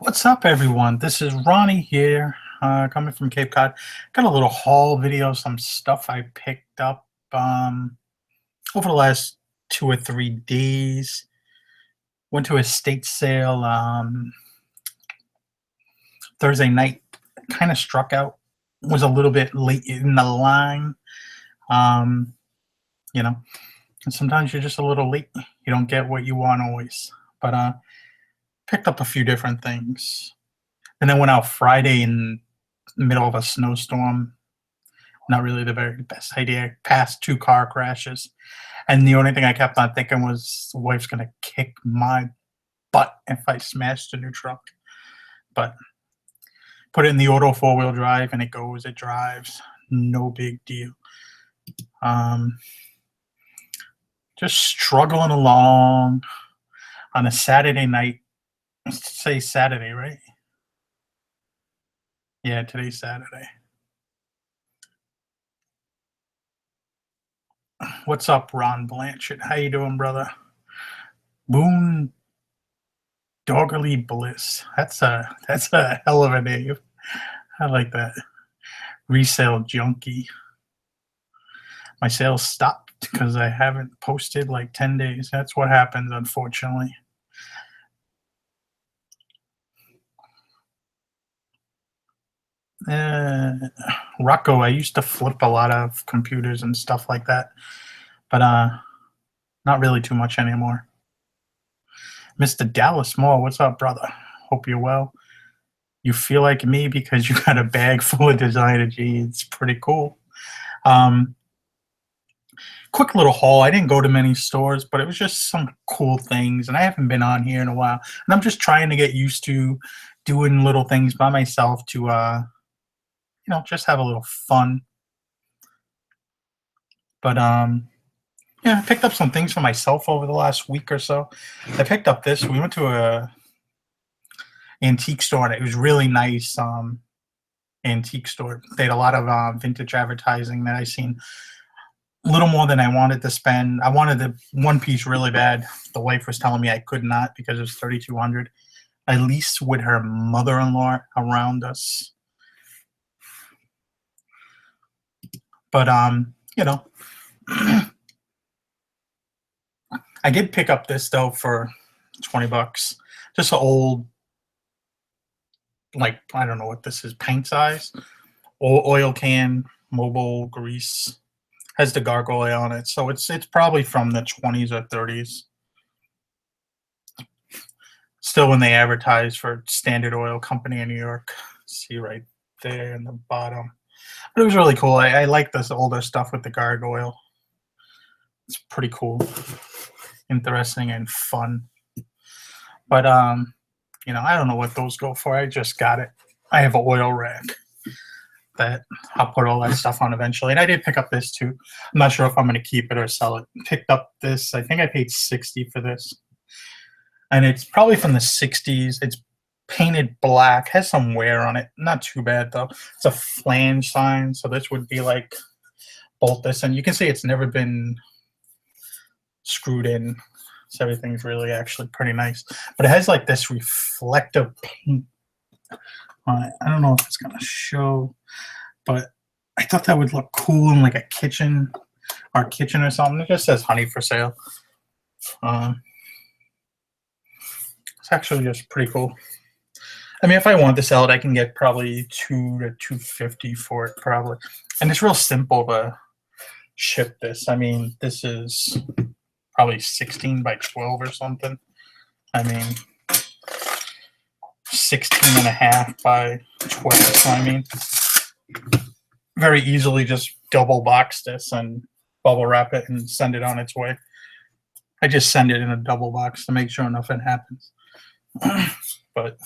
What's up, everyone? This is Ronnie here, coming from Cape Cod. Got a little haul video, some stuff I picked up over the last 2 or 3 days. Went to a estate sale Thursday night. Kind of struck out. Was a little bit late in the line. Um, you know, and sometimes you're just a little late. You don't get what you want always. But picked up a few different things. And then went out Friday in the middle of a snowstorm. Not really the very best idea. Past 2 car crashes. And the only thing I kept on thinking was the wife's going to kick my butt if I smashed a new truck. But put it in the auto 4-wheel drive and it goes, it drives. No big deal. Just struggling along on a Saturday night. Let's say Saturday, right? Yeah, today's Saturday. What's up, Ron Blanchard? How you doing, brother? Boone Doggerly Bliss. That's a hell of a name. I like that. Resale junkie. My sales stopped because I haven't posted like 10 days. That's what happens, unfortunately. Rocco, I used to flip a lot of computers and stuff like that, but not really too much anymore. Mr. Dallas Moore, what's up, brother? Hope you're well. You feel like me because you got a bag full of designer jeans. Pretty cool. Quick little haul. I didn't go to many stores, but it was just some cool things, and I haven't been on here in a while. And I'm just trying to get used to doing little things by myself to just have a little fun. But yeah, I picked up some things for myself over the last week or so. I picked up this. We went to a antique store, and it was really nice antique store. They had a lot of vintage advertising that I seen. A little more than I wanted to spend. I wanted the one piece really bad. The wife was telling me I could not because it was $3,200. At least with her mother-in-law around us. But I did pick up this though for $20. Just an old, like, I don't know what this is, paint size, oil can, mobile grease. Has the gargoyle on it, so it's probably from the 20s or 30s. Still when they advertise for Standard Oil Company in New York. See right there in the bottom. But it was really cool. I like this older stuff with the gargoyle. It's pretty cool, interesting, and fun. But I don't know what those go for. I just got it. I have an oil rack that I'll put all that stuff on eventually. And I did pick up this too. I'm not sure if I'm going to keep it or sell it. Picked up this. I think I paid $60 for this. And it's probably from the 60s. It's painted black. Has some wear on it. Not too bad, though. It's a flange sign. So this would be like bolt this. And you can see it's never been screwed in. So everything's really actually pretty nice. But it has like this reflective paint on it. I don't know if it's going to show, but I thought that would look cool in like a kitchen or something. It just says honey for sale. It's actually just pretty cool. I mean, if I want to sell it, I can get probably $200 to $250 for it, probably. And it's real simple to ship this. I mean, this is probably 16 by 12 or something. I mean, 16 and a half by 12. So I mean, very easily just double box this and bubble wrap it and send it on its way. I just send it in a double box to make sure nothing happens. But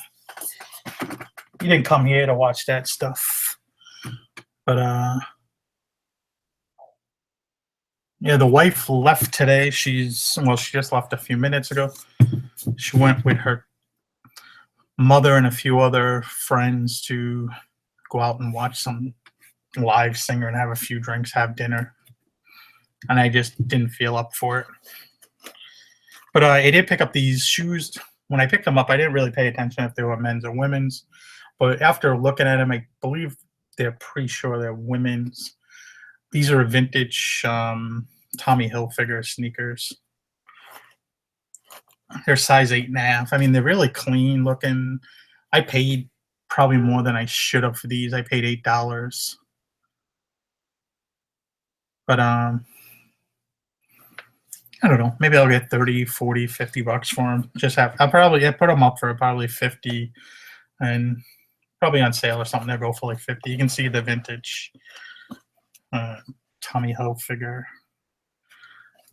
you didn't come here to watch that stuff. But yeah, the wife left today. She just left a few minutes ago. She went with her mother and a few other friends to go out and watch some live singer and have a few drinks, have dinner. And I just didn't feel up for it. But I did pick up these shoes. when I picked them up, I didn't really pay attention if they were men's or women's, but after looking at them, I believe they're pretty sure they're women's. These are vintage Tommy Hilfiger sneakers. They're size 8.5. I mean, they're really clean looking. I paid probably more than I should have for these. I paid $8. But I don't know. Maybe I'll get 30, 40, 50 bucks for them. I'll probably put them up for probably 50 and probably on sale or something. They'll go for like 50. You can see the vintage Tommy Hilfiger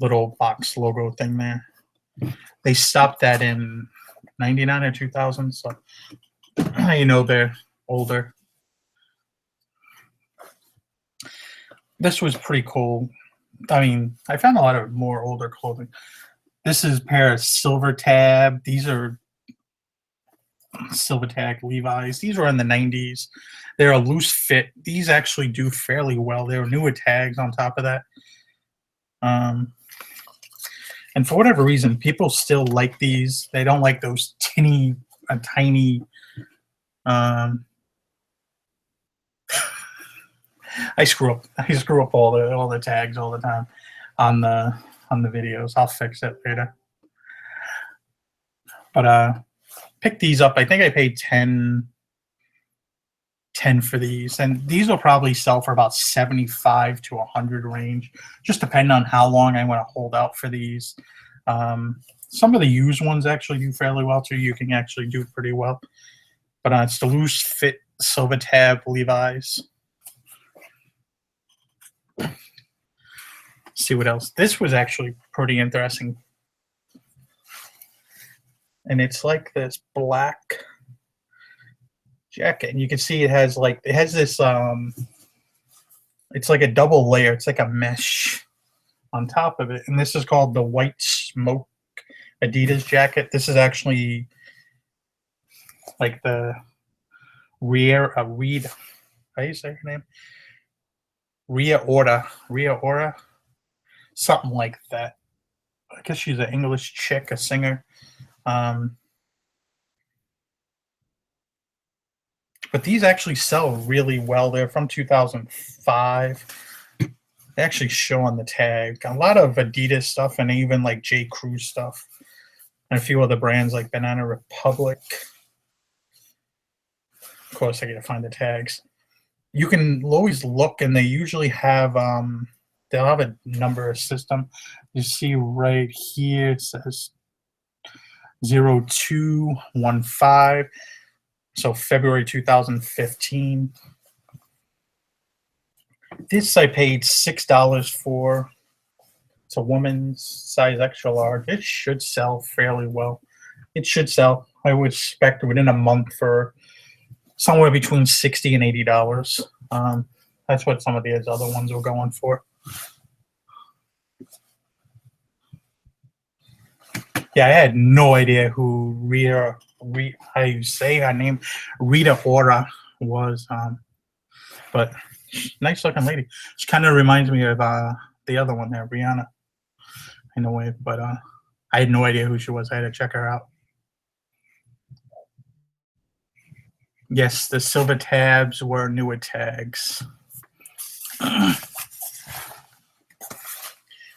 little box logo thing there. They stopped that in 99 or 2000, so you know they're older. This was pretty cool. I mean, I found a lot of more older clothing. This is a pair of silver tab. These are silver tag Levi's. These were in the 90s. They're a loose fit. These actually do fairly well. They were newer tags on top of that. And for whatever reason, people still like these. They don't like those tiny. I screw up all the tags all the time on the videos. I'll fix it later. But pick these up. I think I paid 10 for these, and these will probably sell for about 75 to 100 range, just depending on how long I want to hold out for these. Some of the used ones actually do fairly well too. You can actually do pretty well. But it's the loose fit silver tab Levi's. See what else. This was actually pretty interesting. And it's like this black jacket, and you can see it has this it's like a double layer. It's like a mesh on top of it, and this is called the White Smoke Adidas jacket. This is actually like the Reed, how do you say her name? Ria Ora, something like that. I guess she's an English chick, a singer. But these actually sell really well. They're from 2005. They actually show on the tag. A lot of Adidas stuff and even like J. Crew stuff. And a few other brands like Banana Republic. Of course, I gotta find the tags. You can always look, and they usually have they'll have a number system. You see right here it says 0215. So February 2015. This I paid $6 for. It's a woman's size extra large. It should sell fairly well. It should sell. I would expect within a month for somewhere between $60 and $80. That's what some of these other ones were going for. Yeah, I had no idea who how you say her name, Rita Ora was, but nice looking lady. She kind of reminds me of the other one there, Rihanna, in a way, but I had no idea who she was. I had to check her out. Yes, the silver tabs were newer tags.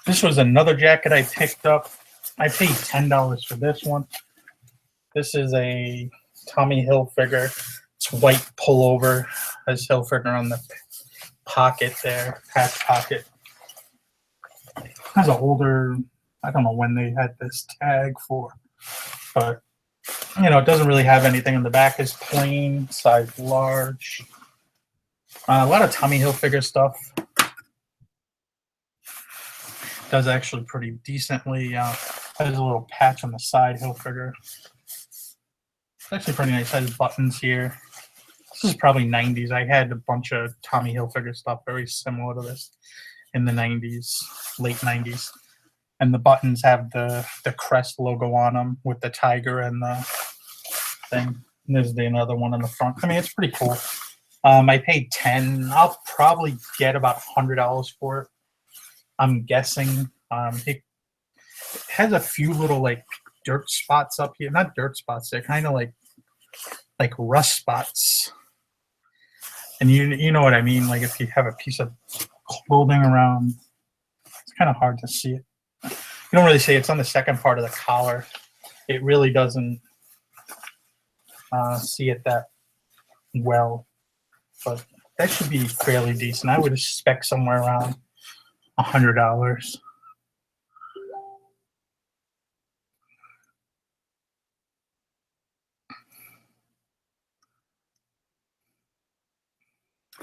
This was another jacket I picked up. I paid $10 for this one. This is a Tommy Hilfiger. It's white pullover. Has Hilfiger on the pocket there, patch pocket. Has an older, I don't know when they had this tag for, but you know, it doesn't really have anything in the back. It's plain, size large. A lot of Tommy Hilfiger stuff. Does actually pretty decently. Has a little patch on the side, Hilfiger. It's actually pretty nice. Has buttons here. This is probably 90s. I had a bunch of Tommy Hilfiger stuff very similar to this in the 90s, late 90s. And the buttons have the crest logo on them with the tiger and the thing. And there's another one on the front. I mean, it's pretty cool. I paid $10. I'll probably get about $100 for it. I'm guessing. It has a few little like dirt spots up here. Not dirt spots. They're kind of like rust spots. And you know what I mean? Like if you have a piece of clothing around, it's kind of hard to see it. You don't really see it. It's on the second part of the collar. It really doesn't see it that well, but that should be fairly decent. I would expect somewhere around $100.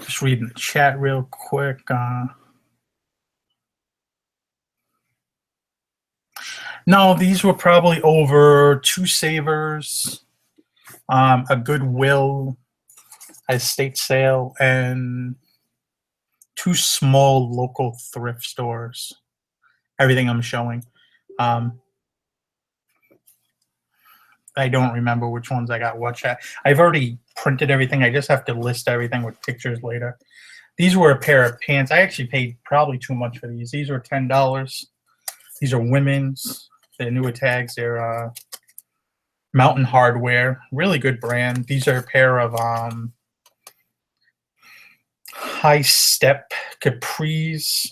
Just reading the chat real quick. No, these were probably over 2 Savers, a Goodwill, a estate sale, and 2 small local thrift stores. Everything I'm showing. I don't remember which ones I got what at. I've already printed everything. I just have to list everything with pictures later. These were a pair of pants. I actually paid probably too much for these. These were $10. These are women's. They're newer tags. They're Mountain Hardware. Really good brand. These are a pair of high step capris.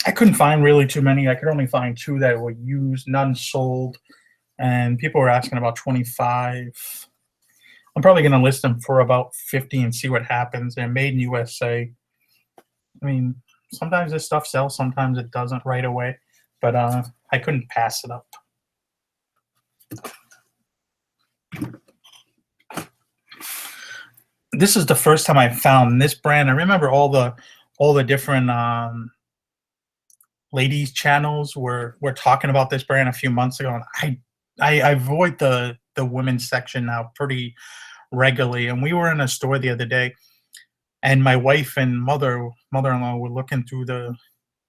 I couldn't find really too many. I could only find 2 that were used, none sold. And people were asking about 25. I'm probably going to list them for about 50 and see what happens. They're made in USA. I mean, sometimes this stuff sells, sometimes it doesn't right away. But I couldn't pass it up. This is the first time I found this brand. I remember all the different ladies channels were talking about this brand a few months ago, and I avoid the women's section now pretty regularly. And we were in a store the other day, and my wife and mother-in-law were looking through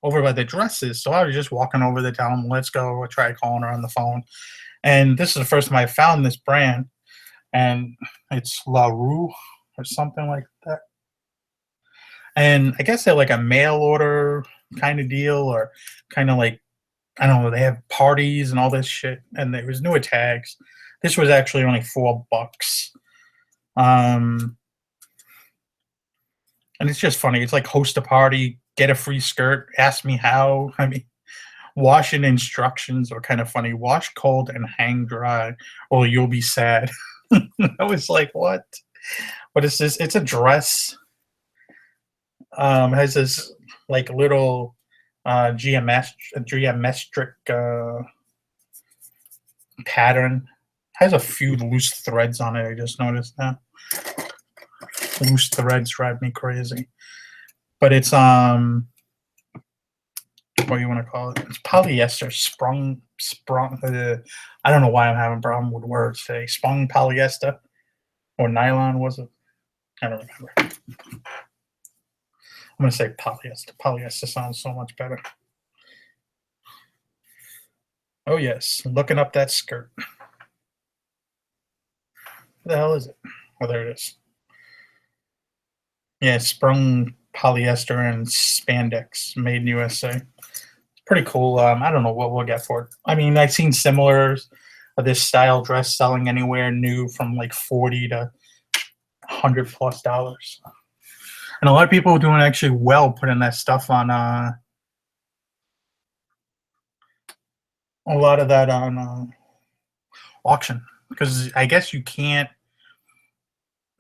over by the dresses. So I was just walking over there, telling them, let's go. I tried calling her on the phone. And this is the first time I found this brand, and it's La Rue or something like that. And I guess they're like a mail order kind of deal, or kind of like, I don't know, they have parties and all this shit, and there was newer tags. This was actually only $4. And it's just funny. It's like host a party, get a free skirt, ask me how. I mean, washing instructions are kind of funny. Wash cold and hang dry, or you'll be sad. I was like, what? What is this? It's a dress. Has this like little geometric pattern. Has a few loose threads on it. I just noticed now. Loose threads drive me crazy. But it's what do you want to call it? It's polyester, sprung. I don't know why I'm having a problem with words today. Sprung polyester or nylon, was it? I don't remember. I'm gonna say polyester. Polyester sounds so much better. Oh yes, looking up that skirt. What the hell is it? Oh, there it is. Yeah, sprung polyester and spandex, made in USA. It's pretty cool. I don't know what we'll get for it. I mean, I've seen similars of this style dress selling anywhere new from like $40 to $100+. And a lot of people are doing actually well putting that stuff on a lot of that on auction, because I guess you can't.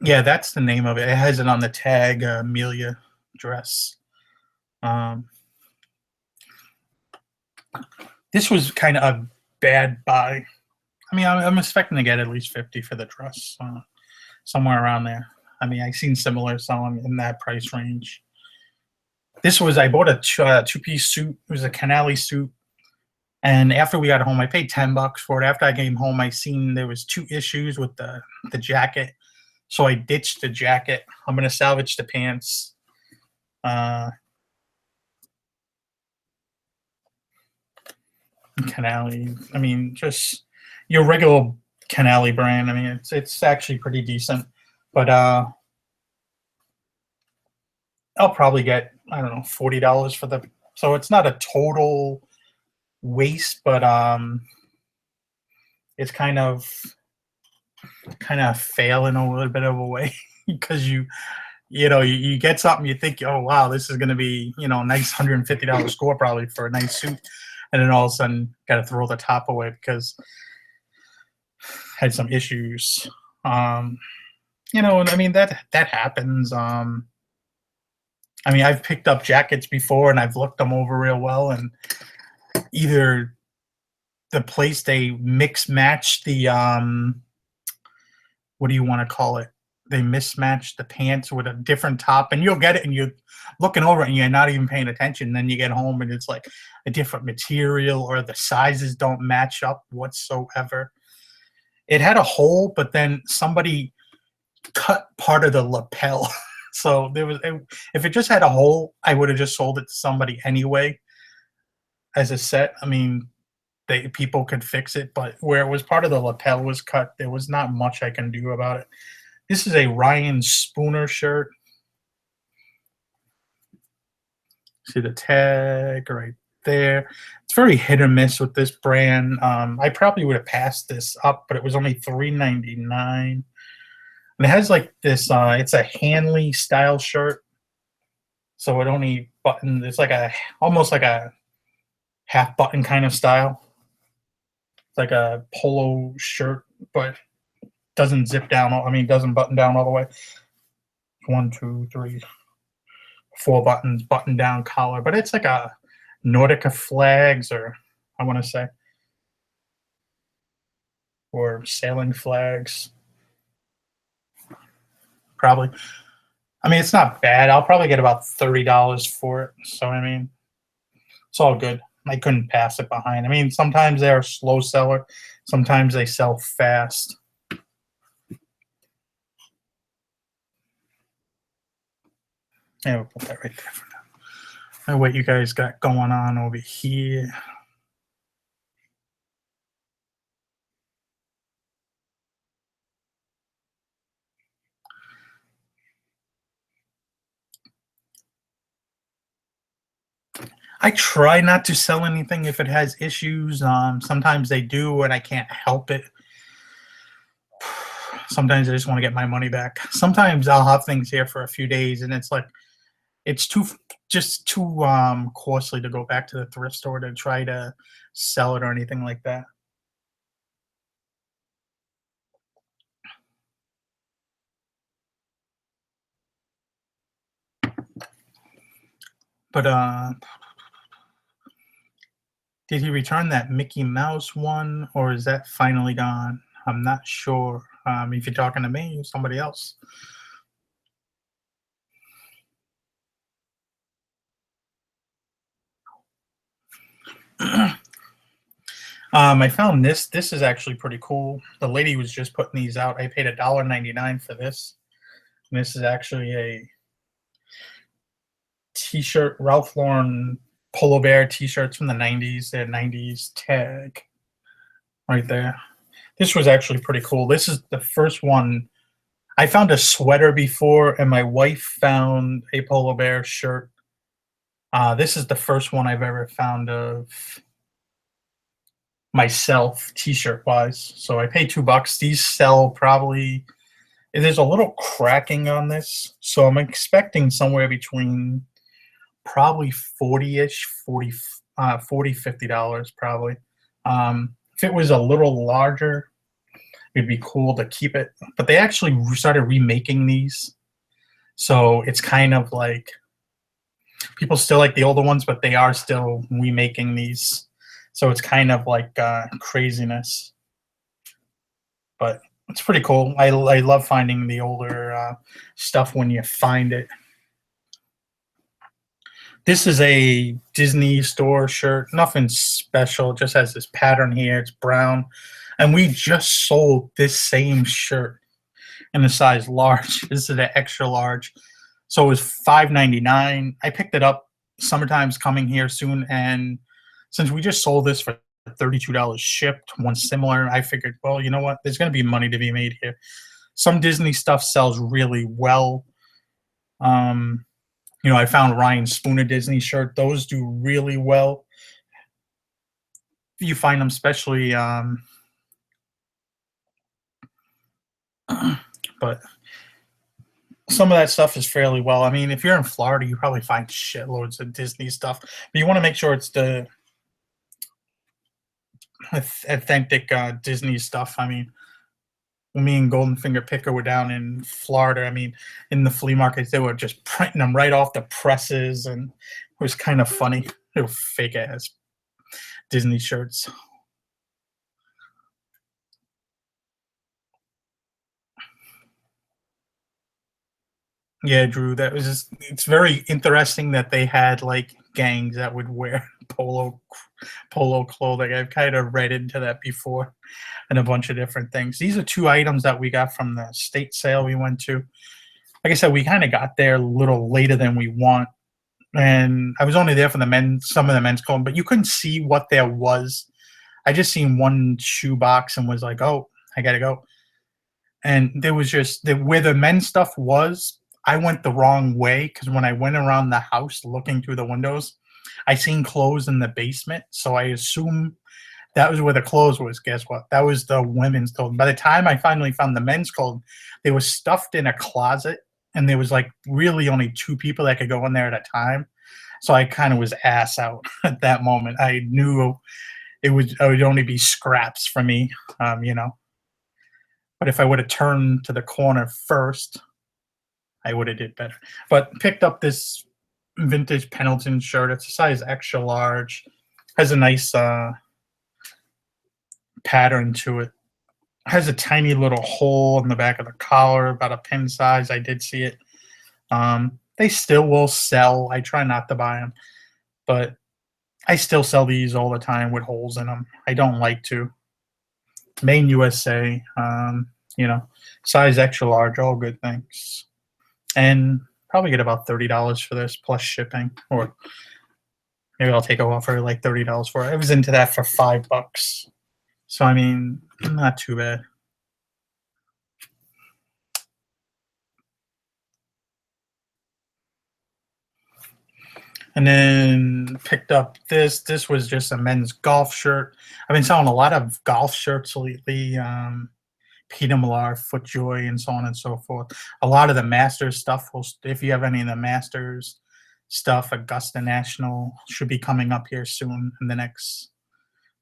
Yeah, that's the name of it. It has it on the tag, Amelia dress. This was kind of a bad buy. I mean, I'm expecting to get at least 50 for the dress, somewhere around there. I mean, I've seen similar selling in that price range. This was, I bought a 2-piece suit. It was a Canali suit. And after we got home, I paid $10 for it. After I came home, I seen there was 2 issues with the jacket. So I ditched the jacket. I'm going to salvage the pants. Canali. I mean, just your regular Canali brand. I mean, it's actually pretty decent. But I'll probably get, I don't know, $40 for the. So it's not a total waste, but it's kind of fail in a little bit of a way because you get something, you think, oh wow, this is going to be a nice $150 score probably for a nice suit, and then all of a sudden got to throw the top away because had some issues. Um, and I mean that happens. I mean, I've picked up jackets before and I've looked them over real well, and either the place they mix match the what do you want to call it? They mismatch the pants with a different top, and you'll get it, and you're looking over it, and you're not even paying attention. Then you get home, and it's like a different material, or the sizes don't match up whatsoever. It had a hole, but then somebody cut part of the lapel. So if it just had a hole, I would have just sold it to somebody anyway as a set. I mean, people could fix it, but where it was part of the lapel was cut, there was not much I can do about it. This is a Ryan Spooner shirt. See the tag right there. It's very hit or miss with this brand. I probably would have passed this up, but it was only $3.99. And it has like this, it's a Hanley style shirt. So it only button, it's like almost like a half button kind of style. It's like a polo shirt, but doesn't zip down. I mean, doesn't button down all the way. 1, 2, 3, 4 buttons, button down collar. But it's like a Nordica flags, or I want to say, or sailing flags. Probably. I mean, it's not bad. I'll probably get about $30 for it. So, I mean, it's all good. I couldn't pass it behind. I mean, sometimes they're a slow seller. Sometimes they sell fast. Yeah, we'll put that right there for now. And what you guys got going on over here. I try not to sell anything if it has issues. Sometimes they do, and I can't help it. Sometimes I just want to get my money back. Sometimes I'll have things here for a few days, and it's like it's too costly to go back to the thrift store to try to sell it or anything like that. But did he return that Mickey Mouse one, or is that finally gone? I'm not sure. If you're talking to me or somebody else. I found this. This is actually pretty cool. The lady was just putting these out. I paid $1.99 for this. And this is actually a T-shirt, Ralph Lauren Polo Bear T-shirts from the '90s. Their '90s tag right there. This was actually pretty cool. This is the first one. I found a sweater before, and my wife found a Polo Bear shirt. This is the first one I've ever found of myself, T-shirt wise. So I paid $2. These sell probably. There's a little cracking on this, so I'm expecting somewhere between probably 40-ish, 40, $50 probably. If it was a little larger, it'd be cool to keep it. But they actually started remaking these, so it's kind of like people still like the older ones, but they are still remaking these. So it's kind of like craziness, but it's pretty cool. I love finding the older stuff when you find it. This is a Disney store shirt. Nothing special. It just has this pattern here. It's brown. And we just sold this same shirt in a size large. This is an extra large. So it was $5.99. I picked it up. Summertime's coming here soon. And since we just sold this for $32 shipped, one similar, I figured, well, you know what? There's going to be money to be made here. Some Disney stuff sells really well. I found Ryan Spooner Disney shirt. Those do really well. You find them, especially but some of that stuff is fairly well. I mean, if you're in Florida, you probably find shitloads of Disney stuff, but you want to make sure it's the authentic Disney stuff. I mean, when me and Golden Finger Picker were down in Florida, I mean, in the flea markets, they were just printing them right off the presses, and it was kind of funny. They were fake ass Disney shirts. Yeah, Drew, that was just, it's very interesting that they had like gangs that would wear polo clothing. I've kind of read into that before and a bunch of different things. These are two items that we got from the state sale we went to. Like I said, we kind of got there a little later than we want. And I was only there for the men's, some of the men's clothing, but you couldn't see what there was. I just seen one shoe box and was like, oh, I gotta go. And there was just where the men's stuff was. I went the wrong way because when I went around the house looking through the windows, I seen clothes in the basement. So I assume that was where the clothes was. Guess what? That was the women's clothing. By the time I finally found the men's clothing, they was stuffed in a closet, and there was like really only two people that could go in there at a time. So I kind of was ass out at that moment. I knew it would only be scraps for me, you know. But if I would have turned to the corner first, I would have did better. But picked up this vintage Pendleton shirt. It's a size extra large. Has a nice pattern to it. Has a tiny little hole in the back of the collar, about a pin size. I did see it. They still will sell. I try not to buy them, but I still sell these all the time with holes in them. I don't like to. Main USA, you know, size extra large, all good things. And probably get about $30 for this plus shipping, or maybe I'll take a offer like $30 for it. I was into that for $5. So I mean, not too bad. And then picked up this. This was just a men's golf shirt. I've been selling a lot of golf shirts lately. Peter Millar, FootJoy, and so on and so forth. A lot of the Masters stuff will, if you have any of the Masters stuff, Augusta National should be coming up here soon in the next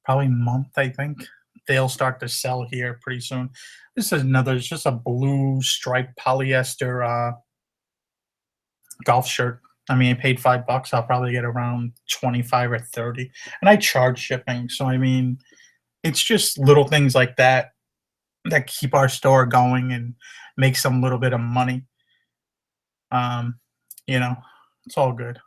probably month, I think. They'll start to sell here pretty soon. This is another, it's just a blue striped polyester golf shirt. I mean, I paid $5. I'll probably get around 25 or 30, and I charge shipping. So I mean, it's just little things like that that keep our store going and make some little bit of money. Um, you know, it's all good.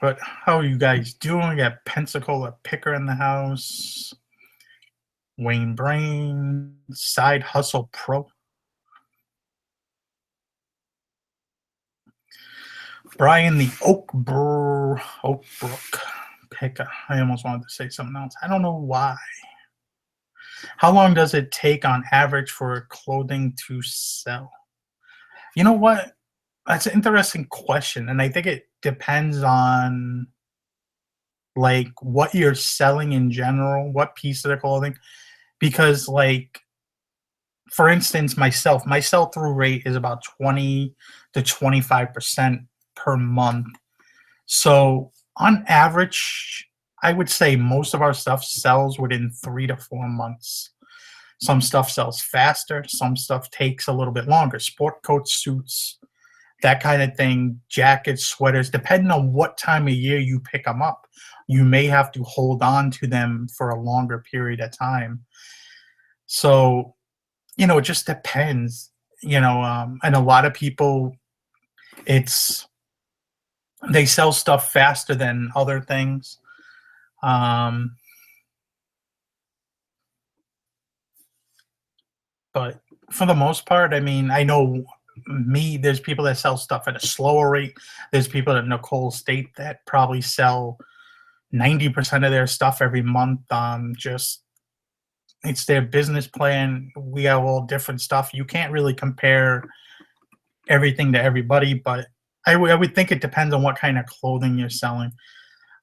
But how are you guys doing? We got Pensacola Picker in the house. Wayne Brain, Side Hustle Pro. Brian the Oakbrook Picker. I almost wanted to say something else. I don't know why. How long does it take on average for clothing to sell? You know what? That's an interesting question, and I think it depends on like what you're selling in general, what piece of the clothing. Because like for instance, my sell-through rate is about 20 to 25% per month. So on average, I would say most of our stuff sells within 3 to 4 months. Some stuff sells faster, some stuff takes a little bit longer. Sport coats, suits, that kind of thing, jackets, sweaters, depending on what time of year you pick them up, you may have to hold on to them for a longer period of time. So, you know, it just depends, and a lot of people, it's, they sell stuff faster than other things. Um, but for the most part, I mean, I know there's people that sell stuff at a slower rate. There's people at Nicole State that probably sell 90% of their stuff every month. Just it's their business plan. We have all different stuff. You can't really compare everything to everybody, but I would think it depends on what kind of clothing you're selling.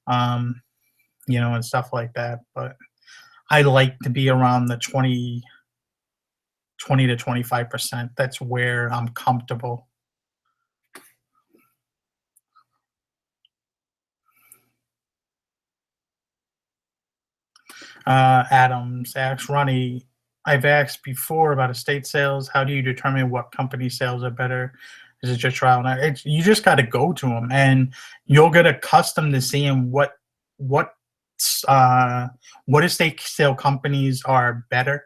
Um, and stuff like that. But I like to be around the 20 to 25%. That's where I'm comfortable. Adams asks Ronnie, I've asked before about estate sales. How do you determine what company sales are better? Is it just trial and error? You just got to go to them, and you'll get accustomed to seeing what uh, what estate sale companies are better.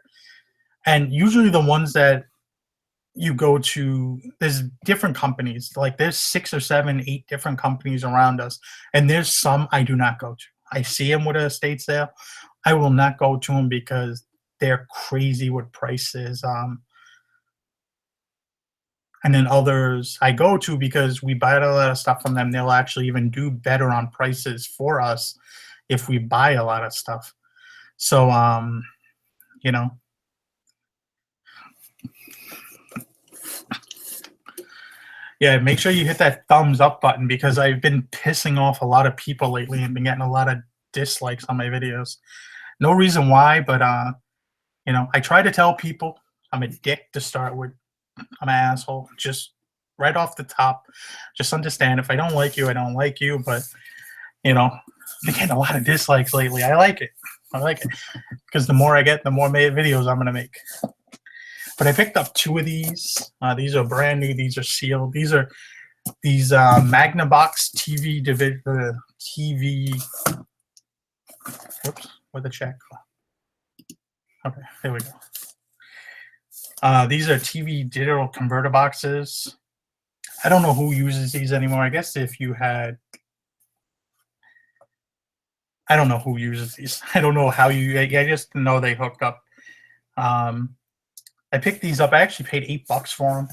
And usually the ones that you go to, there's different companies. Like there's 6 or 7, 8 different companies around us, and there's some I do not go to. I see them with a estate sale. I will not go to them because they're crazy with prices. And then others I go to because we buy a lot of stuff from them. They'll actually even do better on prices for us if we buy a lot of stuff. So, you know, yeah, make sure you hit that thumbs up button because I've been pissing off a lot of people lately and been getting a lot of dislikes on my videos. No reason why, but I try to tell people I'm a dick to start with. I'm an asshole. Just right off the top, just understand if I don't like you, I don't like you. But I've been getting a lot of dislikes lately. I like it. I like it because the more I get, the more videos I'm gonna make. But I picked up 2 of these. These are brand new. These are sealed. These are Magnavox TV. Whoops, with a check. Okay, there we go. These are TV digital converter boxes. I don't know who uses these anymore. I guess if you had, I don't know who uses these. I don't know how I just know they hook up. I picked these up. I actually paid $8 for them,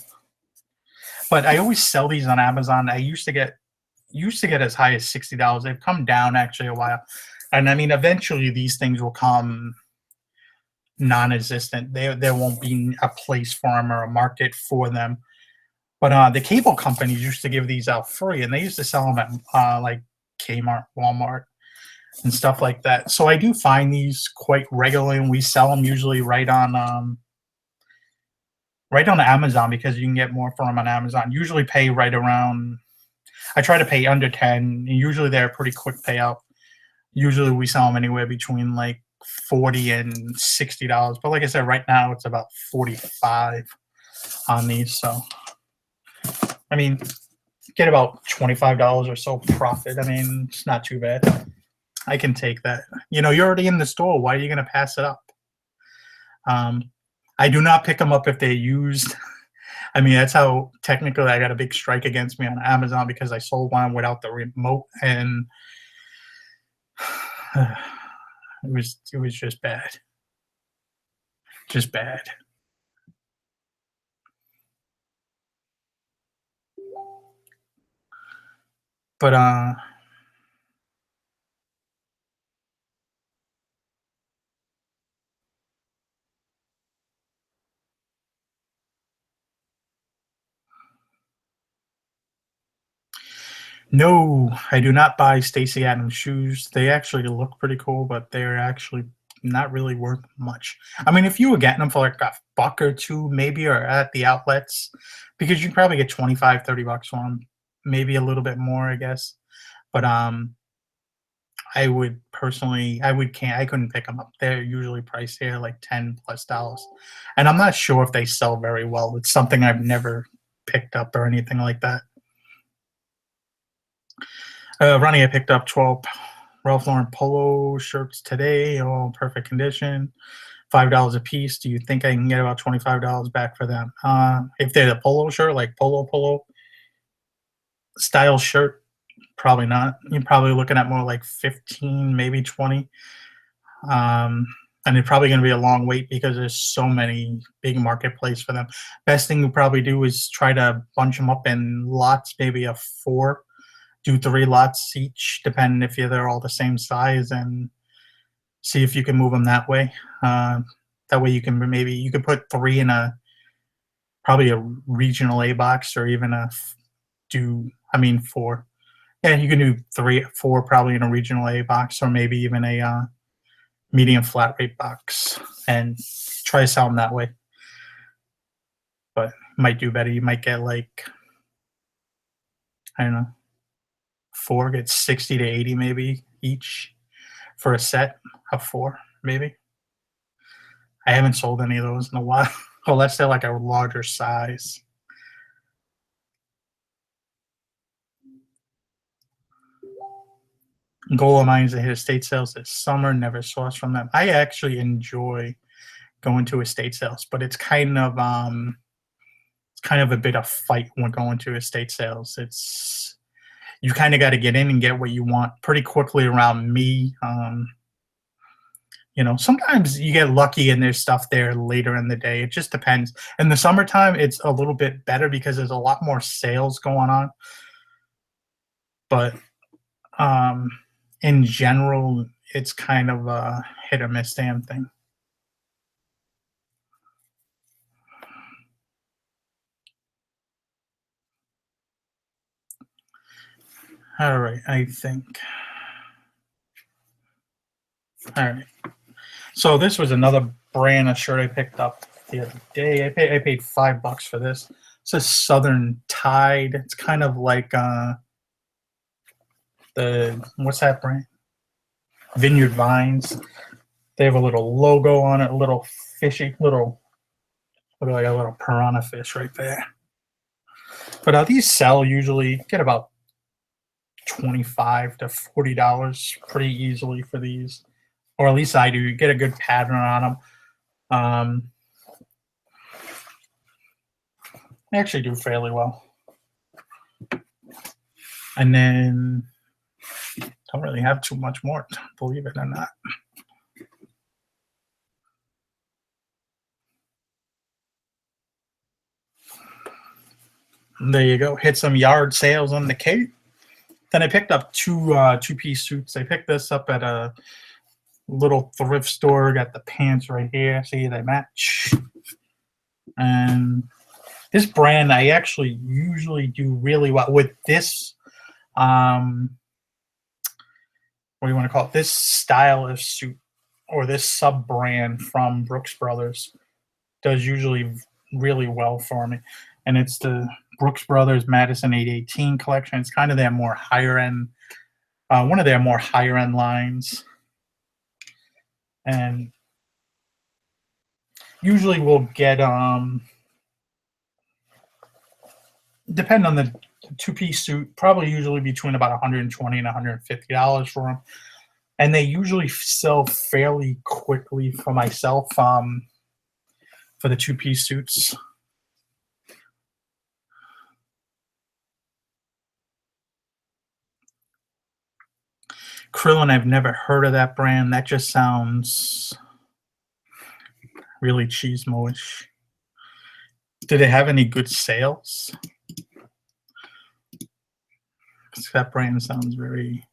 but I always sell these on Amazon. I used to get as high as $60. They've come down actually a while, and I mean eventually these things will come non-existent. There won't be a place for them or a market for them. But the cable companies used to give these out free, and they used to sell them at like Kmart, Walmart, and stuff like that. So I do find these quite regularly, and we sell them usually right on Amazon because you can get more for them on Amazon. Usually pay right around. I try to pay under 10. And usually they're a pretty quick payout. Usually we sell them anywhere between like $40 and $60. But like I said, right now it's about 45 on these. So I mean, get about $25 or so profit. I mean, it's not too bad. I can take that. You're already in the store. Why are you going to pass it up? I do not pick them up if they're used. I mean, that's how technically I got a big strike against me on Amazon because I sold one without the remote, and it was just bad. Just bad. But no, I do not buy Stacey Adams shoes. They actually look pretty cool, but they're actually not really worth much. I mean, if you were getting them for like $1 or $2, maybe, or at the outlets, because you can probably get 25, $30 for them, maybe a little bit more, I guess. But I would personally, I couldn't pick them up. They're usually priced here like $10+, and I'm not sure if they sell very well. It's something I've never picked up or anything like that. Ronnie, I picked up 12 Ralph Lauren polo shirts today, all perfect condition, $5 a piece. Do you think I can get about $25 back for them? If they're a polo shirt, like polo style shirt, probably not. You're probably looking at more like 15, maybe 20. And it's probably going to be a long wait because there's so many big marketplace for them. Best thing to probably do is try to bunch them up in lots, maybe a 4. Do 3 lots each, depending if they're all the same size, and see if you can move them that way. That way you could put 3 in probably a regional A box, or even 4. Yeah, you can do 3, 4 probably in a regional A box, or maybe even a medium flat rate box, and try to sell them that way. But might do better. You might get like, I don't know, 4, get 60 to 80 maybe each for a set of 4, maybe. I haven't sold any of those in a while, unless they're like a larger size. Goal of mine is to hit estate sales this summer. Never sourced from them. I actually enjoy going to estate sales, but it's kind of a bit of fight when going to estate sales. It's you kind of got to get in and get what you want pretty quickly around me. Sometimes you get lucky and there's stuff there later in the day. It just depends. In the summertime, it's a little bit better because there's a lot more sales going on. But um, in general, it's kind of a hit or miss damn thing. All right, I think. All right. So this was another brand of shirt I picked up the other day. I paid $5 for this. It says Southern Tide. It's kind of like the what's that brand? Vineyard Vines. They have a little logo on it, a little fishy, look like a little piranha fish right there. But these sell usually get about $25 to $40 pretty easily for these, or at least I do. You get a good pattern on them. They actually do fairly well. And then don't really have too much more, believe it or not. And there you go. Hit some yard sales on the Cape. Then I picked up two-piece suits. I picked this up at a little thrift store. Got the pants right here. See, they match. And this brand, I actually usually do really well with this. What do you want to call it? This style of suit, or this sub brand from Brooks Brothers, does usually really well for me. And it's the Brooks Brothers Madison 818 collection. It's kind of their more higher end, one of their more higher end lines. And usually we'll get, depend on the two-piece suit, probably usually between about $120 and $150 for them. And they usually sell fairly quickly for myself, for the two-piece suits. Krillin, I've never heard of that brand. That just sounds really cheesemo-ish. Do they have any good sales? That brand sounds very...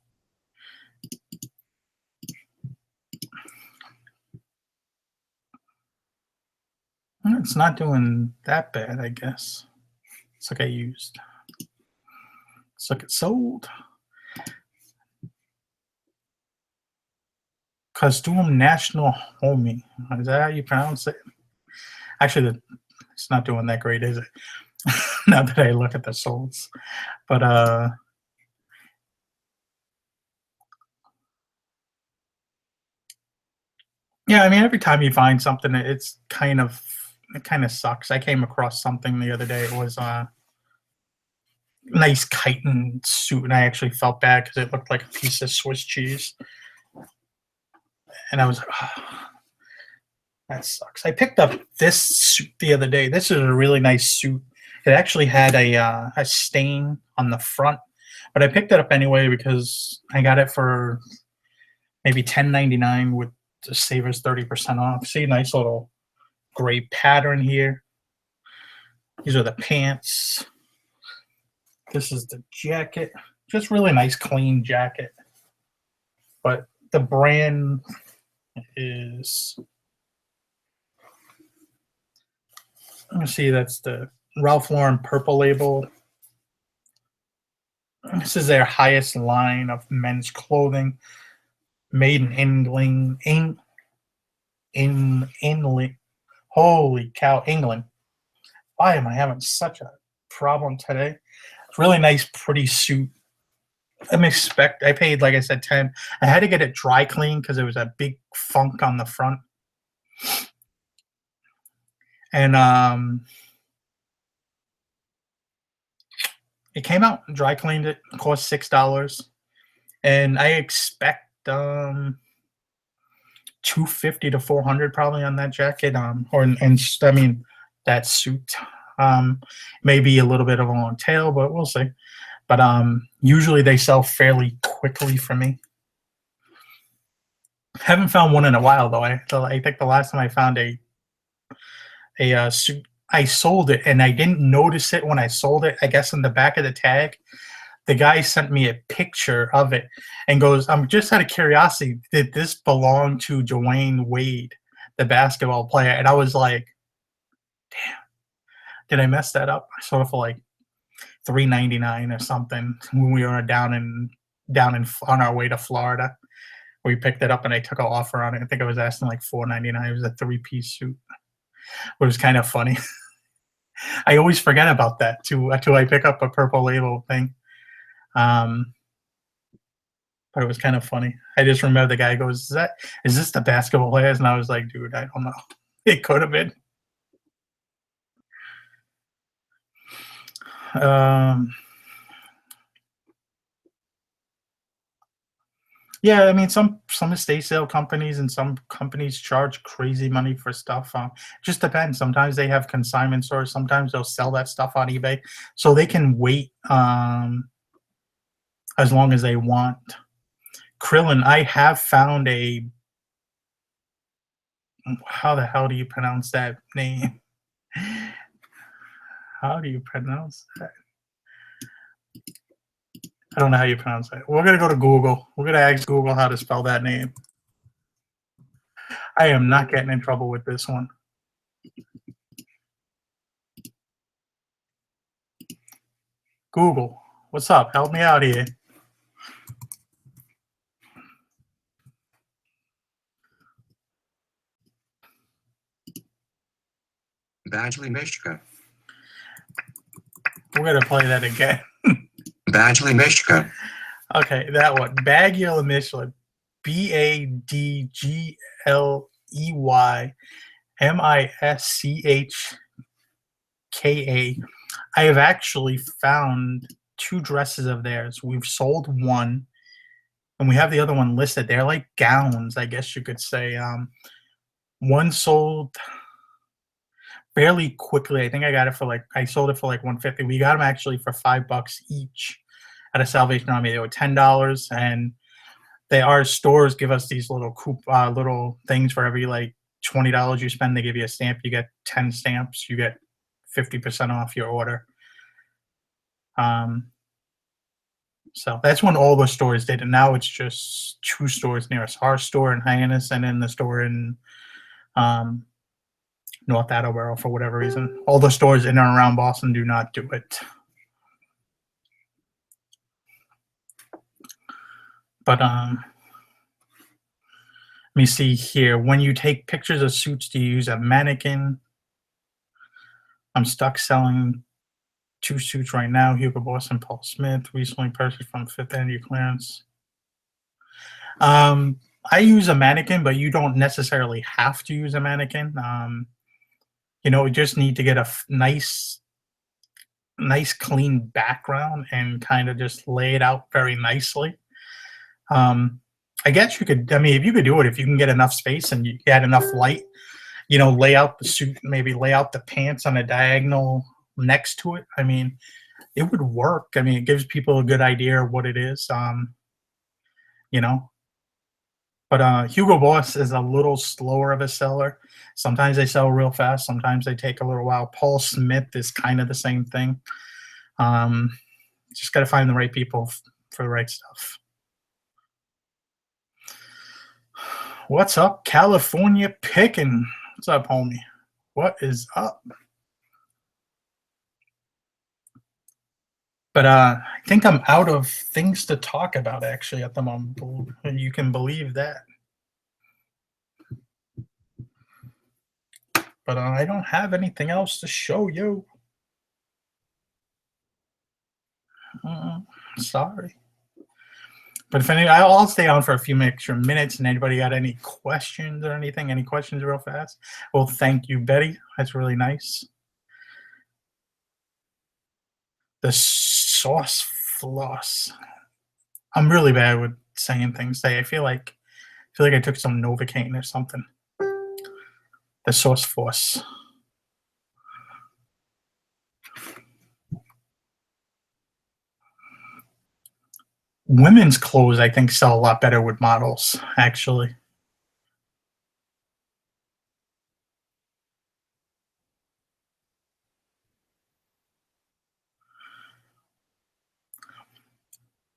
It's not doing that bad, I guess. It's like I used. It's like it sold. Costume National Homie. Is that how you pronounce it? Actually, it's not doing that great, is it? Now that I look at the solds. But yeah, I mean, every time you find something, it kind of sucks. I came across something the other day. It was a nice chitin suit, and I actually felt bad because it looked like a piece of Swiss cheese. And I was like, oh, that sucks. I picked up this suit the other day. This is a really nice suit. It actually had a stain on the front, but I picked it up anyway because I got it for maybe $10.99 with the savers 30% off. See, nice little gray pattern here. These are the pants. This is the jacket. Just really nice, clean jacket. But the brand is... Let me see, that's the Ralph Lauren purple label. This is their highest line of men's clothing, made in England. England. Holy cow, England. Why am I having such a problem today? It's really nice, pretty suit. I paid, like I said, 10. I had to get it dry cleaned because there was a big funk on the front. And it came out, dry cleaned it, cost $6. And I expect 250 to 400 probably on that jacket. I mean that suit. Maybe a little bit of a long tail, but we'll see. But usually they sell fairly quickly for me. Haven't found one in a while though. I think the last time I found a suit, I sold it and I didn't notice it when I sold it. I guess in the back of the tag, the guy sent me a picture of it and goes, "I'm just out of curiosity, did this belong to Dwayne Wade, the basketball player?" And I was like, "Damn, did I mess that up?" I sold it for like $3.99 or something when we were down in on our way to Florida. We picked it up and I took an offer on it. I think I was asking like $4.99. It was a three-piece suit. It was kind of funny. I always forget about that too until I pick up a Purple Label thing. Um, but it was kind of funny. I just remember the guy goes, is this the basketball players?" And I was like, dude, I don't know. It could have been. Um, yeah, I mean, some estate sale companies and some companies charge crazy money for stuff. Just depends. Sometimes they have consignment stores. Sometimes they'll sell that stuff on eBay, so they can wait as long as they want. Krillin, I have found a. How the hell do you pronounce that name? How do you pronounce that? I don't know how you pronounce that. We're gonna go to Google. We're gonna ask Google how to spell that name. I am not getting in trouble with this one. Google, what's up? Help me out here. Badgley, Michigan. We're gonna play that again. Badgley, Michigan. Okay, that one. Bagley, Michigan. BADGLEYMISCHKA. I have actually found 2 dresses of theirs. We've sold one, and we have the other one listed. They're like gowns, I guess you could say. One sold fairly quickly. I think I sold it for like 150. We got them actually for $5 each at a Salvation Army. They were $10, and our stores give us these little things for every like $20 you spend. They give you a stamp. You get 10 stamps. You get 50% off your order. So that's when all the stores did, and now it's just 2 stores near us: our store in Hyannis, and then the store in North Attleboro. For whatever reason, all the stores in and around Boston do not do it. But let me see here. When you take pictures of suits, do you use a mannequin? I'm stuck selling 2 suits right now. Hugo Boss and Paul Smith, recently purchased from Fifth Avenue clearance. I use a mannequin, but you don't necessarily have to use a mannequin. You just need to get a nice clean background and kind of just lay it out very nicely. I guess you could. I mean, if you could do it, if you can get enough space and you had enough light, lay out the suit, maybe lay out the pants on a diagonal next to it. I mean, it would work. I mean, it gives people a good idea of what it is. You know, but Hugo Boss is a little slower of a seller. Sometimes they sell real fast. Sometimes they take a little while. Paul Smith is kind of the same thing. Just got to find the right people for the right stuff. What's up, California Pickin'? What's up, homie? What is up? But I think I'm out of things to talk about actually at the moment. And you can believe that. But I don't have anything else to show you. Sorry. But if any, I'll stay on for a few extra minutes. And anybody got any questions or anything? Any questions real fast? Well, thank you, Betty. That's really nice. The sauce floss. I'm really bad with saying things. I feel like I took some Novocaine or something. The sauce floss. Women's clothes, I think, sell a lot better with models, actually.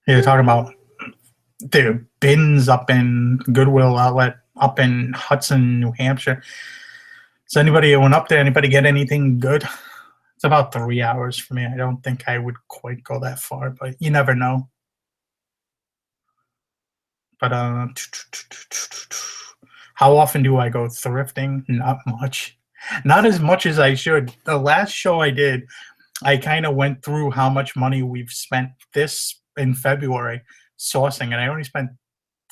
You're talking about the bins up in Goodwill outlet up in Hudson, New Hampshire. Does anybody went up there? Anybody get anything good? It's about 3 hours for me. I don't think I would quite go that far, but you never know. But how often do I go thrifting? Not much. Not as much as I should. The last show I did, I kind of went through how much money we've spent this in February sourcing, and I only spent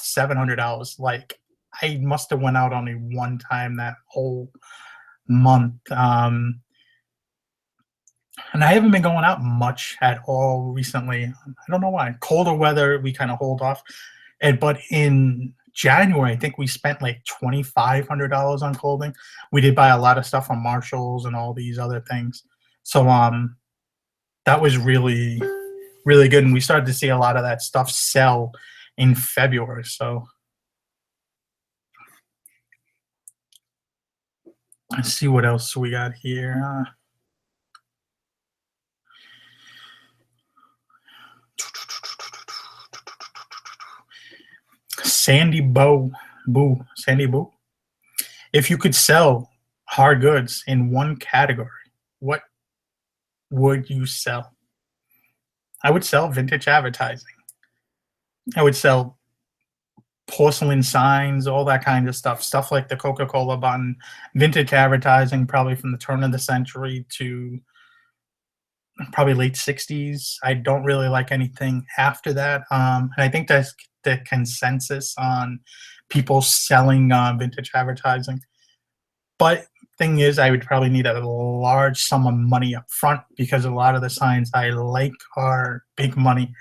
$700. Like I must have went out only one time that whole month. And I haven't been going out much at all recently. I don't know why. Colder weather, we kind of hold off. But in January, I think we spent like $2,500 on clothing. We did buy a lot of stuff from Marshalls and all these other things. So that was really, really good. And we started to see a lot of that stuff sell in February. So let's see what else we got here. Sandy Boo. Sandy Boo. If you could sell hard goods in one category, what would you sell? I would sell vintage advertising. I would sell porcelain signs, all that kind of stuff. Stuff like the Coca-Cola button, vintage advertising, probably from the turn of the century to probably late 60s. I don't really like anything after that. And I think that's the consensus on people selling vintage advertising. But thing is, I would probably need a large sum of money up front because a lot of the signs I like are big money.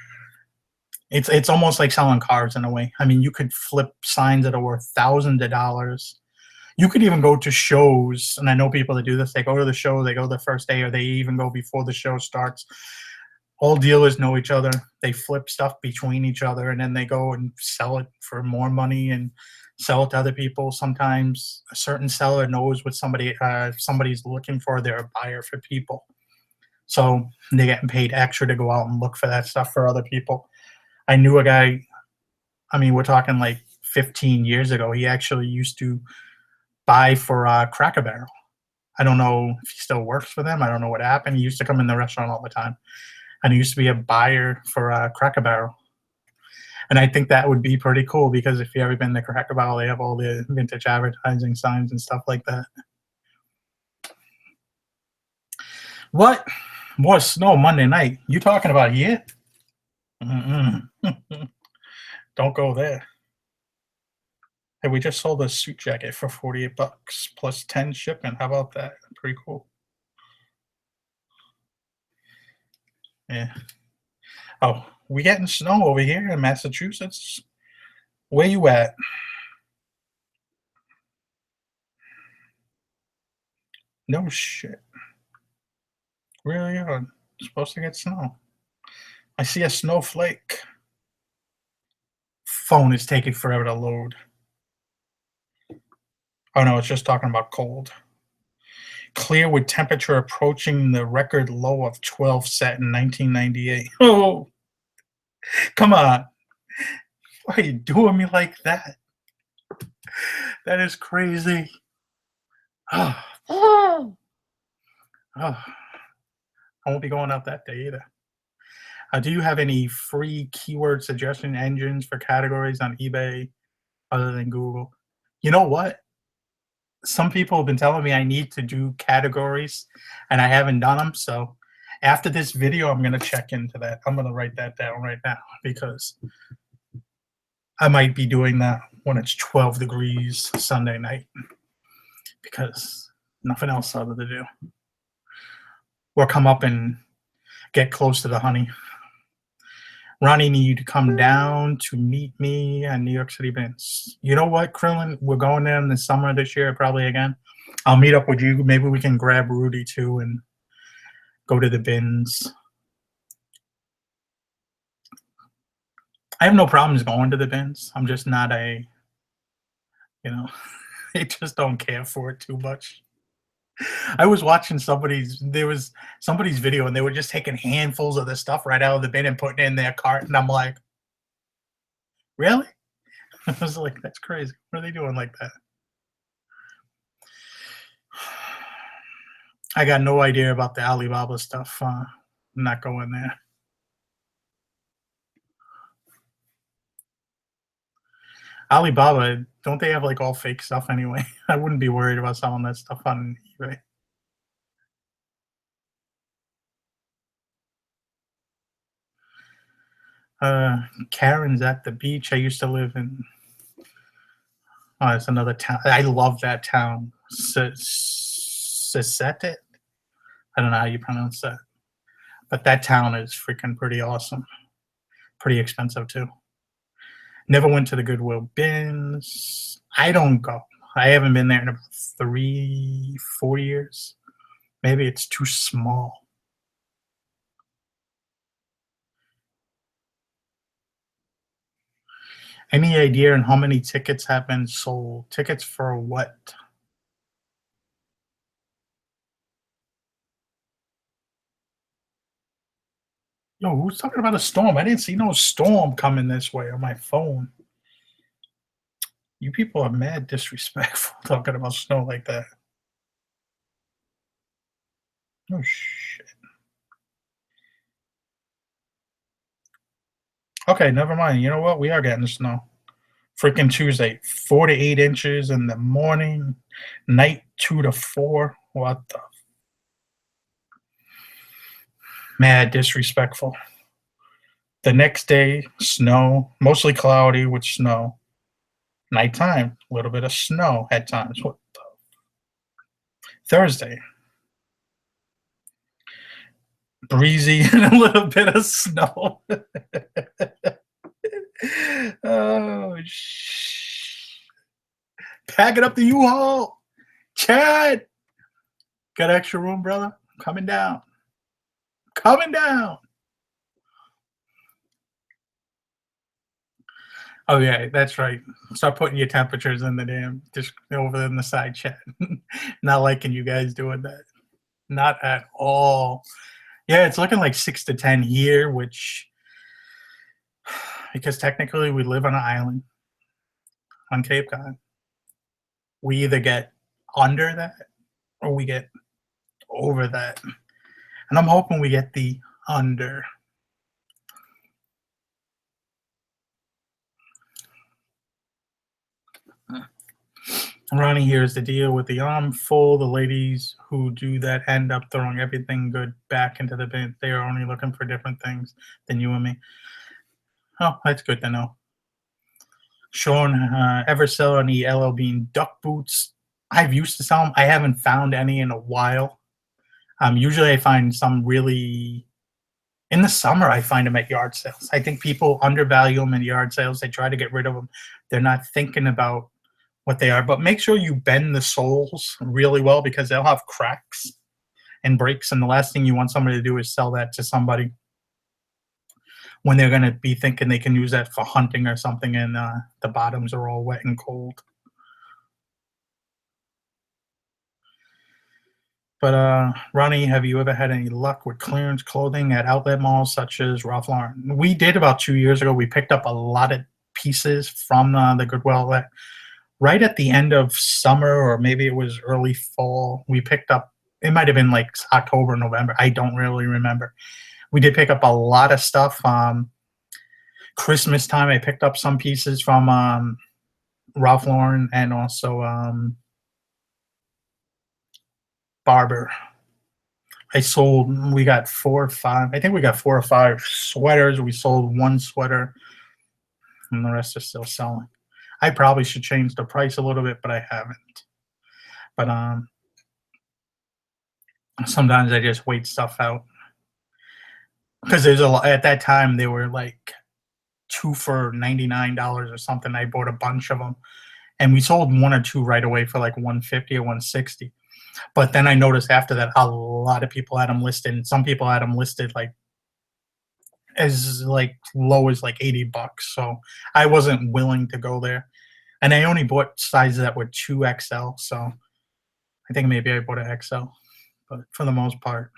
It's almost like selling cars in a way. I mean, you could flip signs that are worth thousands of dollars. You could even go to shows, and I know people that do this. They go to the show, they go the first day, or they even go before the show starts. All dealers know each other. They flip stuff between each other, and then they go and sell it for more money and sell it to other people. Sometimes a certain seller knows what somebody's looking for. They're a buyer for people, so they're getting paid extra to go out and look for that stuff for other people. I knew a guy. I mean, we're talking like 15 years ago. He actually used to buy for Cracker Barrel. I don't know if he still works for them. I don't know what happened. He used to come in the restaurant all the time, and he used to be a buyer for Cracker Barrel. And I think that would be pretty cool because if you ever been to Cracker Barrel, they have all the vintage advertising signs and stuff like that. What? More snow Monday night? You talking about here? Mm-mm. Don't go there. Hey, we just sold a suit jacket for $48 plus 10 shipping. How about that? Pretty cool. Yeah. Oh, we getting snow over here in Massachusetts. Where you at? No shit. Really are supposed to get snow. I see a snowflake. Phone is taking forever to load. Oh no, it's just talking about cold. Clear with temperature approaching the record low of 12 set in 1998. Oh, come on. Why are you doing me like that? That is crazy. Oh, oh. I won't be going out that day either. Do you have any free keyword suggestion engines for categories on eBay other than Google? You know what? Some people have been telling me I need to do categories, and I haven't done them. So after this video, I'm going to check into that. I'm going to write that down right now because I might be doing that when it's 12 degrees Sunday night because nothing else other to do. Or come up and get close to the honey. Ronnie, need you to come down to meet me at New York City Bins. You know what, Krillin? We're going there in the summer this year, probably again. I'll meet up with you. Maybe we can grab Rudy too and go to the bins. I have no problems going to the bins. I'm just not I just don't care for it too much. I was watching somebody's video and they were just taking handfuls of the stuff right out of the bin and putting it in their cart, and I'm like, really? I was like, that's crazy. What are they doing like that? I got no idea about the Alibaba stuff. I'm not going there. Alibaba, don't they have like all fake stuff anyway? I wouldn't be worried about selling that stuff on eBay. Karen's at the beach. I used to live in. Oh, it's another town. I love that town. Sesete? I don't know how you pronounce that. But that town is freaking pretty awesome. Pretty expensive too. Never went to the Goodwill bins. I don't go. I haven't been there in about 3-4 years. Maybe it's too small. Any idea on how many tickets have been sold? Tickets for what? Yo, who's talking about a storm? I didn't see no storm coming this way on my phone. You people are mad disrespectful talking about snow like that. Oh, shit. Okay, never mind. You know what? We are getting snow. Freaking Tuesday, 4 to 8 inches in the morning, night 2 to 4. What the? Mad disrespectful. The next day, snow, mostly cloudy with snow. Nighttime, a little bit of snow at times. What the? Thursday, breezy and a little bit of snow. Oh, pack it up the U-Haul. Chad, got extra room, brother? Coming down. Coming down. Oh, yeah, that's right. Start putting your temperatures in the damn, just over in the side chat. Not liking you guys doing that. Not at all. Yeah, it's looking like 6 to 10 here, which, because technically we live on an island on Cape Cod, we either get under that or we get over that. And I'm hoping we get the under. Ronnie, here's the deal with the arm full. The ladies who do that end up throwing everything good back into the bin. They are only looking for different things than you and me. Oh, that's good to know. Sean, ever sell any LL Bean duck boots? I've used to sell them. I haven't found any in a while. Usually I find some really, in the summer, I find them at yard sales. I think people undervalue them in yard sales. They try to get rid of them. They're not thinking about what they are, but make sure you bend the soles really well because they'll have cracks and breaks. And the last thing you want somebody to do is sell that to somebody when they're going to be thinking they can use that for hunting or something, and the bottoms are all wet and cold. But Ronnie, have you ever had any luck with clearance clothing at outlet malls such as Ralph Lauren? We did about 2 years ago. We picked up a lot of pieces from the Goodwill outlet. Right at the end of summer, or maybe it was early fall, we picked up, it might have been like October, November. I don't really remember. We did pick up a lot of stuff. Christmas time, I picked up some pieces from Ralph Lauren and also Barber. We got 4 or 5, I think we got 4 or 5 sweaters. We sold 1 sweater, and the rest are still selling. I probably should change the price a little bit, but I haven't. But sometimes I just wait stuff out because there's a lot at that time. They were like 2 for $99 or something. I bought a bunch of them, and we sold 1 or 2 right away for like 150 or 160. But then I noticed after that a lot of people had them listed, and some people had them listed like as like low as like $80. So I wasn't willing to go there, and I only bought sizes that were 2XL. So I think maybe I bought an XL, but for the most part,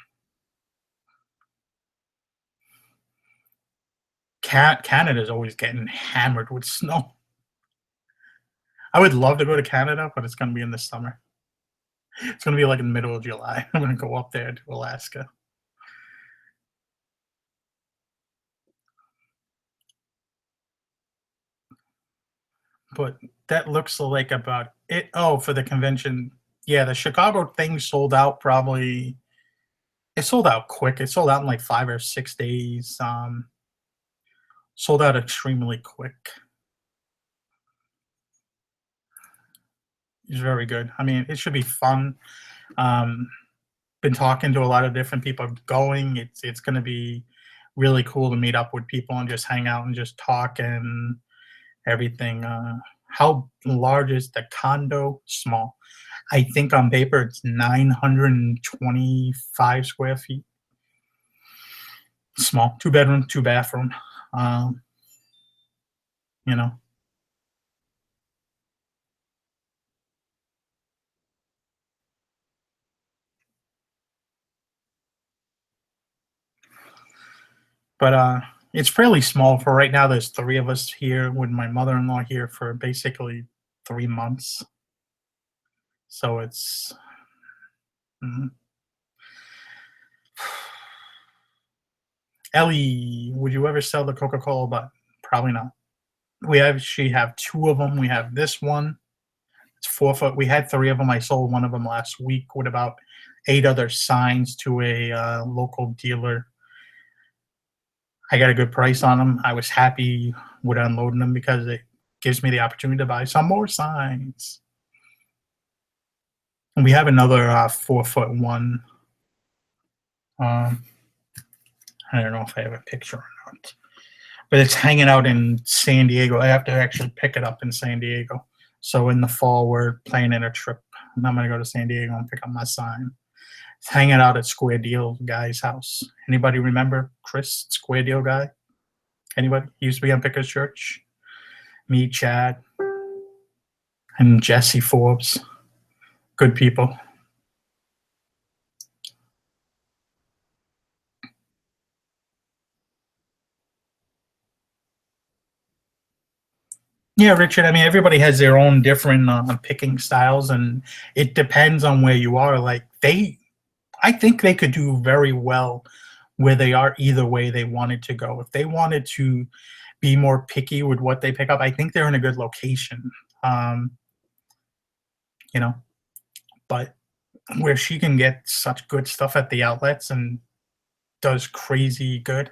Canada's always getting hammered with snow. I would love to go to Canada, but it's going to be in the summer. It's going to be like in the middle of July. I'm going to go up there to Alaska. But that looks like about it. Oh, for the convention. Yeah, the Chicago thing sold out probably. It sold out quick. It sold out in like 5 or 6 days. Sold out extremely quick. It's very good. I mean, it should be fun. Been talking to a lot of different people going. It's going to be really cool to meet up with people and just hang out and just talk and everything. How large is the condo? Small. I think on paper it's 925 square feet. Small, 2 bedroom, 2 bathroom. You know, but it's fairly small for right now. There's 3 of us here with my mother-in-law here for basically 3 months. So it's mhm. Ellie, would you ever sell the Coca-Cola button? Probably not. She have 2 of them. We have this one. It's 4 foot. We had 3 of them. I sold 1 of them last week with about 8 other signs to a local dealer. I got a good price on them. I was happy with unloading them because it gives me the opportunity to buy some more signs. And we have another 4 foot one. I don't know if I have a picture or not, but it's hanging out in San Diego. I have to actually pick it up in San Diego. So in the fall, we're planning a trip, and I'm gonna go to San Diego and pick up my sign. It's hanging out at Square Deal guy's house. Anybody remember Chris, Square Deal guy? Anybody? He used to be on Pickers Church. Me, Chad, and Jesse Forbes. Good people. Yeah, Richard. I mean, everybody has their own different picking styles, and it depends on where you are. Like I think they could do very well where they are either way they wanted to go. If they wanted to be more picky with what they pick up, I think they're in a good location. Um, you know, but where she can get such good stuff at the outlets and does crazy good,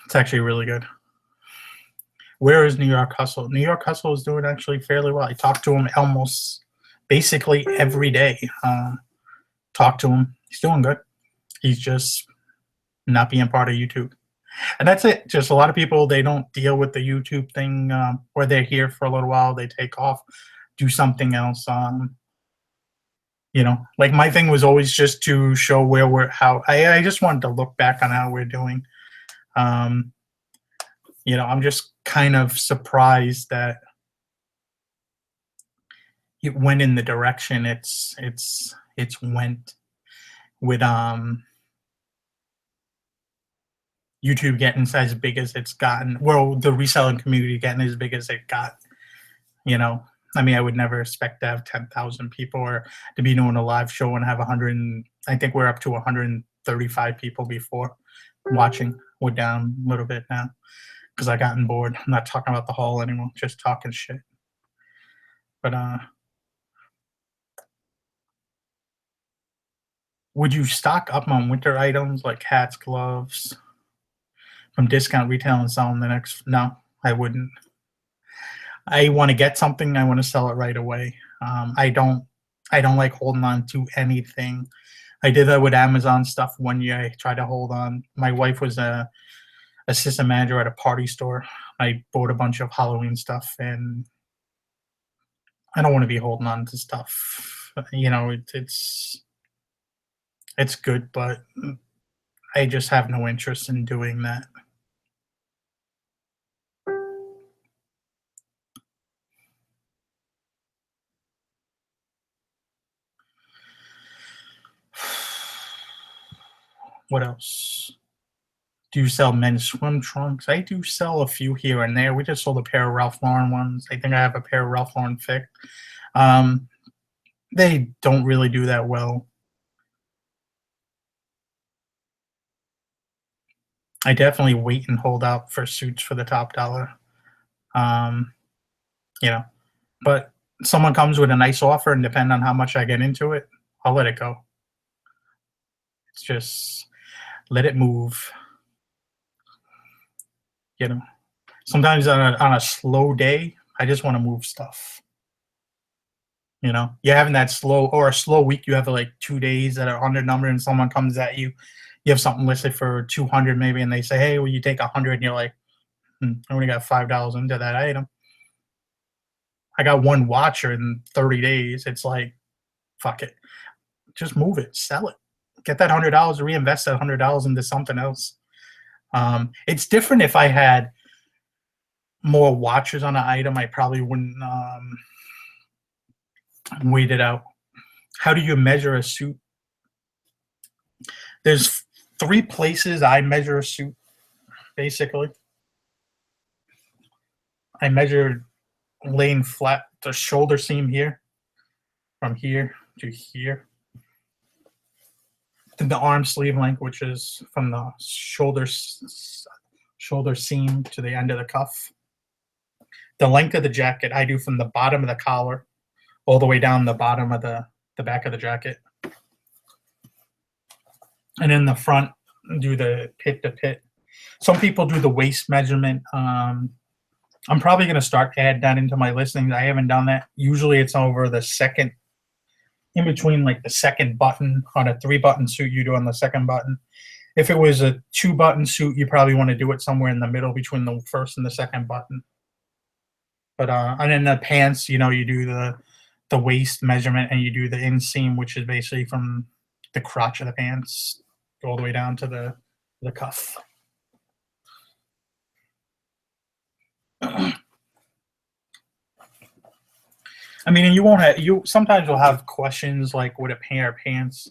it's actually really good. Where is New York Hustle? New York Hustle is doing actually fairly well. I talk to him almost basically every day. Talk to him. He's doing good. He's just not being part of YouTube. And that's it. Just a lot of people, they don't deal with the YouTube thing, or they're here for a little while, they take off, do something else. Like my thing was always just to show where I just wanted to look back on how we're doing. Um, I'm just kind of surprised that it went in the direction it's went with YouTube getting as big as it's gotten. Well, the reselling community getting as big as it got. I mean, I would never expect to have 10,000 people or to be doing a live show and have 100. I think we're up to 135 people before watching. We're down a little bit now because I gotten bored. I'm not talking about the haul anymore, just talking shit. But would you stock up on winter items like hats, gloves from discount retail and sell them the next? No, I wouldn't. I want to get something. I want to sell it right away. I don't. I don't like holding on to anything. I did that with Amazon stuff one year. I tried to hold on. My wife was a assistant manager at a party store. I bought a bunch of Halloween stuff, and I don't want to be holding on to stuff. It's good, but I just have no interest in doing that. What else? Do you sell men's swim trunks? I do sell a few here and there. We just sold a pair of Ralph Lauren ones. I think I have a pair of Ralph Lauren Fit. Um, they don't really do that well. I definitely wait and hold out for suits for the top dollar. Um, you know, but someone comes with a nice offer, and depending on how much I get into it, I'll let it go. It's just let it move. You know, sometimes on a slow day, I just want to move stuff. You're having that slow or a slow week. You have like 2 days that are under number, and someone comes at you. You have something listed for 200 maybe, and they say, "Hey, will you take 100?" And you're like, I only got $5 into that item. I got one watcher in 30 days. It's like, fuck it, just move it, sell it, get that $100, reinvest that $100 into something else. It's different if I had more watchers on an item. I probably wouldn't wait it out. How do you measure a suit? There's 3 places I measure a suit, basically. I measure laying flat, the shoulder seam here, from here to here. Then the arm sleeve length, which is from the shoulder seam to the end of the cuff. The length of the jacket I do from the bottom of the collar all the way down the bottom of the back of the jacket. And in the front, do the pit to pit. Some people do the waist measurement. I'm probably going to start add that into my listings. I haven't done that. Usually it's over the second, in between like the second button. On a 3-button suit, you do on the second button. If it was a 2-button suit, you probably want to do it somewhere in the middle between the first and the second button. But and then the pants, you do the waist measurement, and you do the inseam, which is basically from the crotch of the pants all the way down to the cuff. I mean, and you won't have sometimes you'll have questions like with a pair of pants,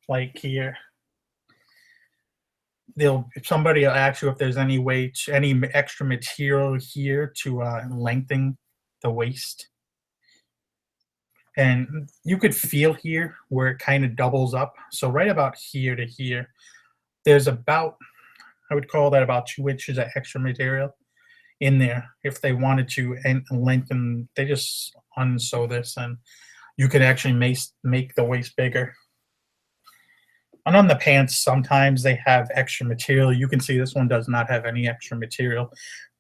like here. If somebody will ask you if there's any way to, any extra material here to lengthen the waist, and you could feel here where it kind of doubles up. So right about here to here, there's about, I would call that about 2 inches of extra material in there. If they wanted to lengthen, they just unsew this, and you could actually make the waist bigger. And on the pants, sometimes they have extra material. You can see this one does not have any extra material.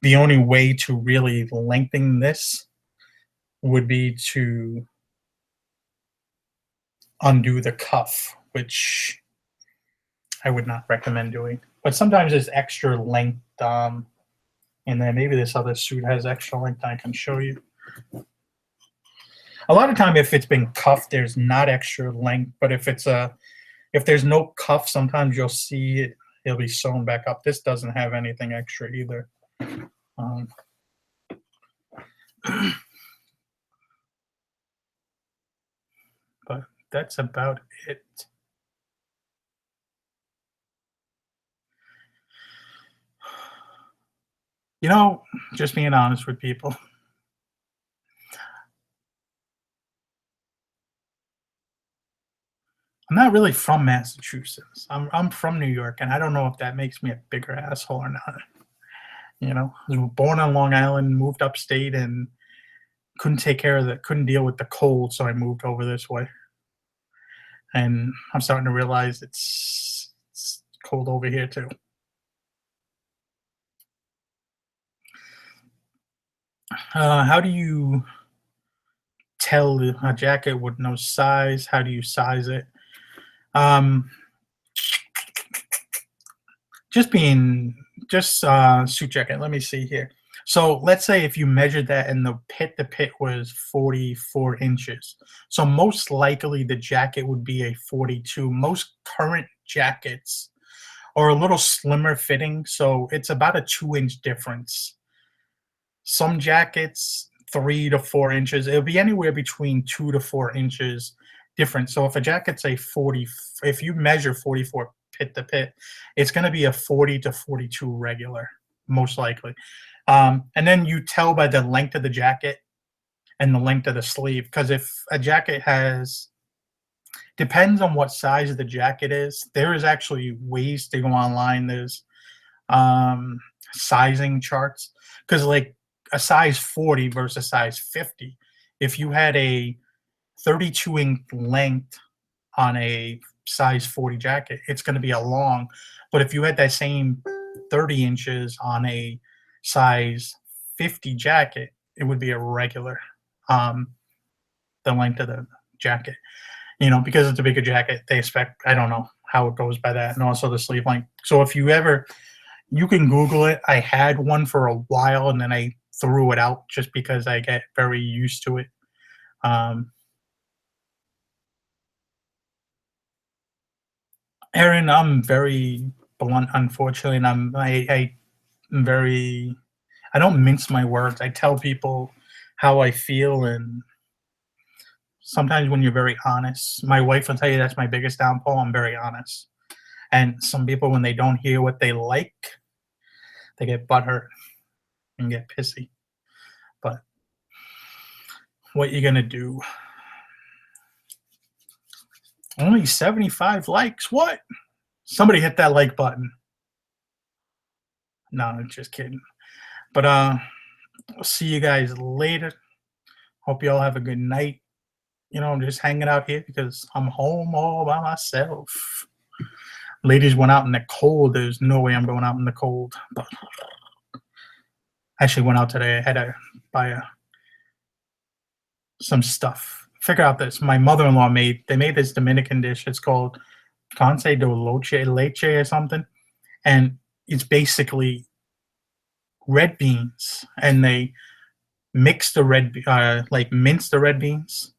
The only way to really lengthen this would be to undo the cuff, which I would not recommend doing. But sometimes there's extra length in there. Maybe this other suit has extra length I can show you. A lot of time, if it's been cuffed, there's not extra length. But if there's no cuff, sometimes you'll see it'll be sewn back up. This doesn't have anything extra either. But that's about it. Just being honest with people. I'm not really from Massachusetts. I'm from New York, and I don't know if that makes me a bigger asshole or not. I was born on Long Island, moved upstate, and couldn't deal with the cold, so I moved over this way. And I'm starting to realize it's cold over here too. How do you tell a jacket with no size? How do you size it? Um, suit jacket. Let me see here. So let's say if you measured that and the pit was 44 inches. So most likely the jacket would be a 42. Most current jackets are a little slimmer fitting, so it's about a 2-inch difference. Some jackets, 3 to 4 inches. It'll be anywhere between 2 to 4 inches different. So if a jacket's a 40, if you measure 44 pit to pit, it's going to be a 40 to 42 regular, most likely. And then you tell by the length of the jacket and the length of the sleeve. Because if a jacket depends on what size of the jacket is, there is actually ways to go online. There's sizing charts. Because like a size 40 versus size 50, if you had a 32-inch length on a size 40 jacket, it's going to be a long. But if you had that same 30 inches on a size 50 jacket, it would be a regular, the length of the jacket. Because it's a bigger jacket, they expect, I don't know how it goes by that, and also the sleeve length. So if you can Google it. I had one for a while, and then I threw it out just because I get very used to it. Aaron, I'm very blunt, unfortunately, and I don't mince my words. I tell people how I feel, and sometimes when you're very honest, my wife will tell you that's my biggest downfall. I'm very honest. And some people, when they don't hear what they like, they get butthurt and get pissy. But what you gonna do? Only 75 likes. What? Somebody hit that like button. No, I'm just kidding. But I'll see you guys later. Hope you all have a good night. I'm just hanging out here because I'm home all by myself. Ladies went out in the cold. There's no way I'm going out in the cold. But I actually went out today. I had to buy some stuff. Figure out this. My mother-in-law made this Dominican dish. It's called Conce de leche or something. And it's basically red beans. And they mix the mince the red beans.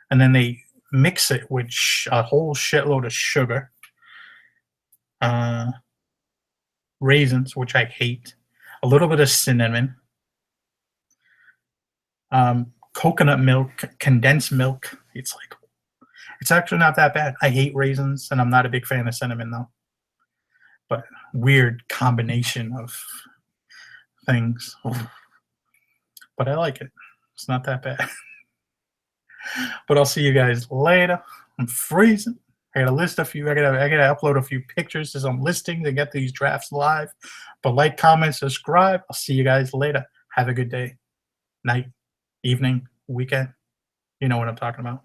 And then they mix it with a whole shitload of sugar, raisins, which I hate, a little bit of cinnamon, coconut milk, condensed milk. It's actually not that bad. I hate raisins, and I'm not a big fan of cinnamon, though. But weird combination of things. But I like it. It's not that bad. But I'll see you guys later. I'm freezing. I gotta list a few. I gotta upload a few pictures as I'm listing to get these drafts live. But like, comment, subscribe. I'll see you guys later. Have a good day, night, evening, weekend. You know what I'm talking about.